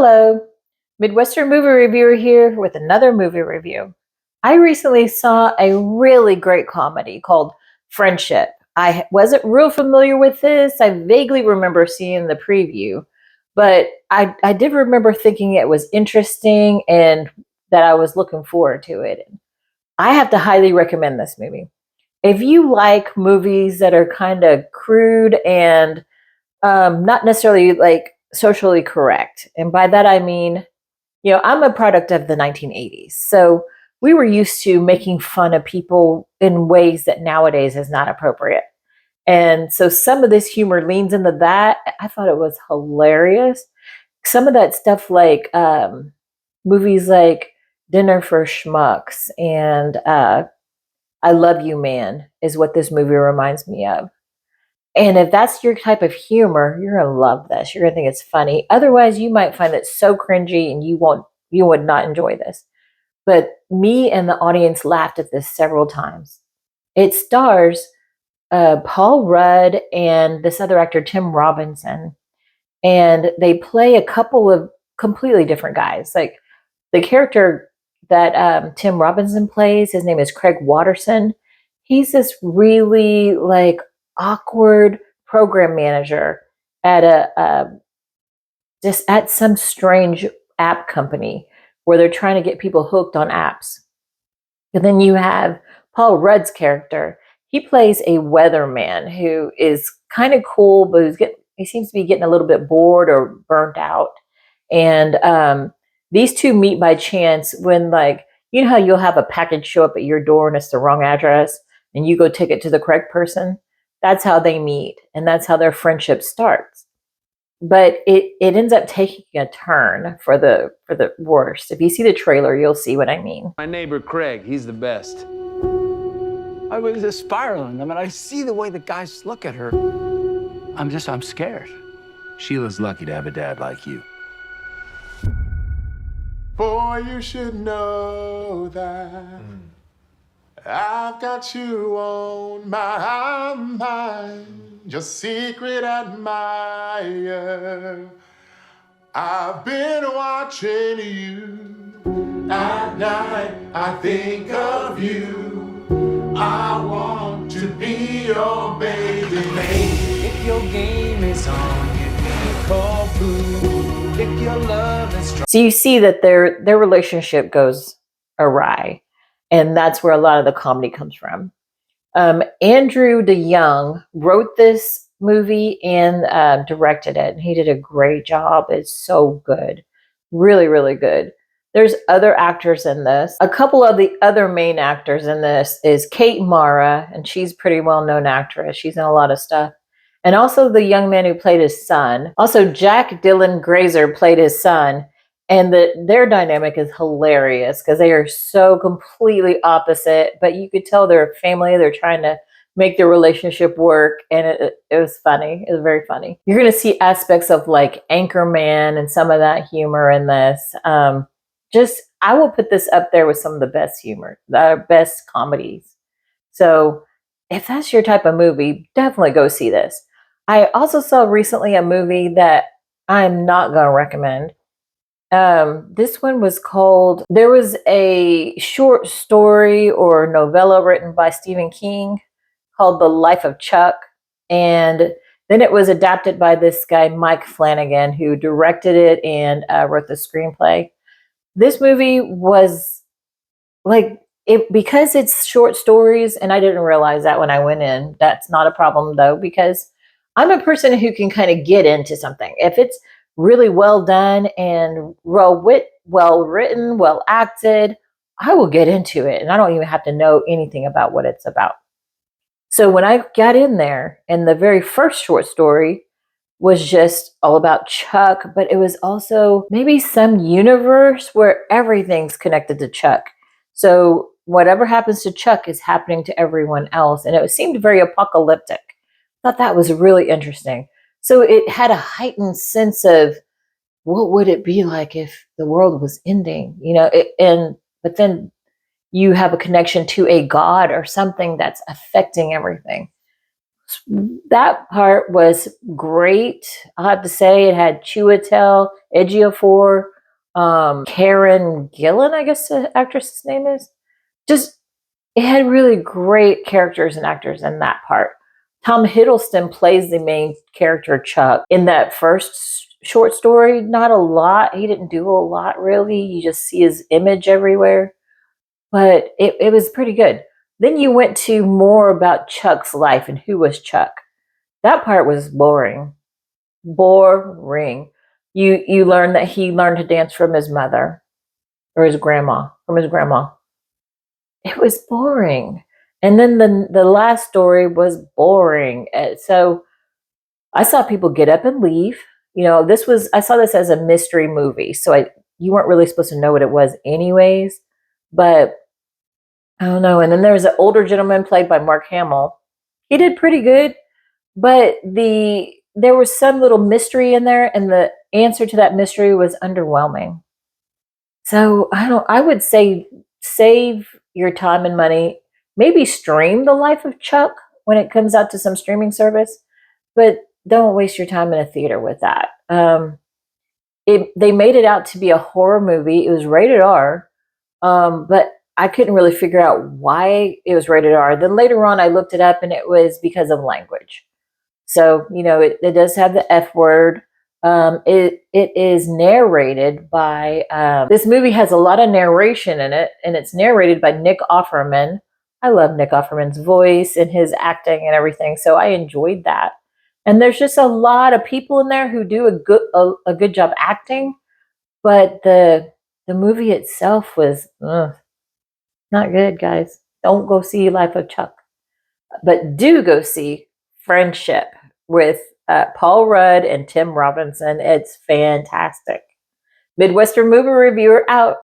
Hello, Midwestern movie reviewer here with another movie review. I recently saw a really great comedy called Friendship. I wasn't real familiar with this. I vaguely remember seeing the preview, but I did remember thinking it was interesting and that I was looking forward to it. I have to highly recommend this movie. If you like movies that are kind of crude and not necessarily like socially correct. And by that I mean, I'm a product of the 1980s. So we were used to making fun of people in ways that nowadays is not appropriate. And so some of this humor leans into that. I thought it was hilarious. Some of that stuff, like movies like Dinner for Schmucks and I Love You Man, is what this movie reminds me of. And if that's your type of humor, you're gonna love this. You're gonna think it's funny. Otherwise, you might find it so cringy and you would not enjoy this. But me and the audience laughed at this several times. It stars Paul Rudd and this other actor, Tim Robinson, and they play a couple of completely different guys. Like the character that Tim Robinson plays, his name is Craig Watterson. He's this really like awkward program manager at a just at some strange app company where they're trying to get people hooked on apps. And then you have Paul Rudd's character. He plays a weatherman who is kind of cool, but he seems to be getting a little bit bored or burnt out. And these two meet by chance when, like, you know how you'll have a package show up at your door and it's the wrong address and you go take it to the correct person? That's how they meet, and that's how their friendship starts. But it ends up taking a turn for the worst. If you see the trailer, you'll see what I mean. My neighbor Craig, he's the best. I was just spiraling. I mean, I see the way the guys look at her. I'm scared. Sheila's lucky to have a dad like you. Boy, you should know that I've got you on my mind, your secret admirer. I've been watching you at night. I think of you. I want to be your baby. If your game is on, give me a call, boo. If your love is strong. So you see that their relationship goes awry, and that's where a lot of the comedy comes from. Andrew DeYoung wrote this movie and directed it, and he did a great job. It's so good, really, really good. There's other actors in this. A couple of the other main actors in this is Kate Mara, and she's a pretty well-known actress. She's in a lot of stuff. And also the young man who played his son. Also, Jack Dylan Grazer played his son. And their dynamic is hilarious because they are so completely opposite, but you could tell they're a family. They're trying to make their relationship work, and it was funny. It was very funny. You're going to see aspects of like Anchorman and some of that humor in this. I will put this up there with some of the best humor, the best comedies. So if that's your type of movie, definitely go see this. I also saw recently a movie that I'm not going to recommend. This one was called, there was a short story or novella written by Stephen King called The Life of Chuck. And then it was adapted by this guy, Mike Flanagan, who directed it and wrote the screenplay. This movie was like, because it's short stories, and I didn't realize that when I went in. That's not a problem though, because I'm a person who can kind of get into something. If it's really well done and well written, well acted, I will get into it. And I don't even have to know anything about what it's about. So when I got in there, and the very first short story was just all about Chuck, but it was also maybe some universe where everything's connected to Chuck. So whatever happens to Chuck is happening to everyone else. And it seemed very apocalyptic. I thought that was really interesting. So it had a heightened sense of what would it be like if the world was ending, but then you have a connection to a god or something that's affecting everything. It's That part was great. I have to say, it had Chiwetel Ejiofor, Karen Gillan, I guess the actress's name is. Just it had really great characters and actors in that part. Tom Hiddleston plays the main character Chuck in that first short story. Not a lot. He didn't do a lot really. You just see his image everywhere, but it was pretty good. Then you went to more about Chuck's life and who was Chuck. That part was boring. Boring. You learn that he learned to dance from his mother or his grandma, from his grandma. It was boring. And then the last story was boring. So I saw people get up and leave. I saw this as a mystery movie. So you weren't really supposed to know what it was anyways. But I don't know. And then there's an older gentleman played by Mark Hamill. He did pretty good, but there was some little mystery in there, and the answer to that mystery was underwhelming. So I would say save your time and money. Maybe stream The Life of Chuck when it comes out to some streaming service, but don't waste your time in a theater with that. They made it out to be a horror movie. It was rated R, but I couldn't really figure out why it was rated R. Then later on, I looked it up, and it was because of language. So, it does have the F word. It is narrated by, this movie has a lot of narration in it, and it's narrated by Nick Offerman. I love Nick Offerman's voice and his acting and everything, so I enjoyed that. And there's just a lot of people in there who do a good job acting, but the movie itself was not good, guys. Don't go see Life of Chuck, but do go see Friendship with Paul Rudd and Tim Robinson. It's fantastic. Midwestern Movie Reviewer out.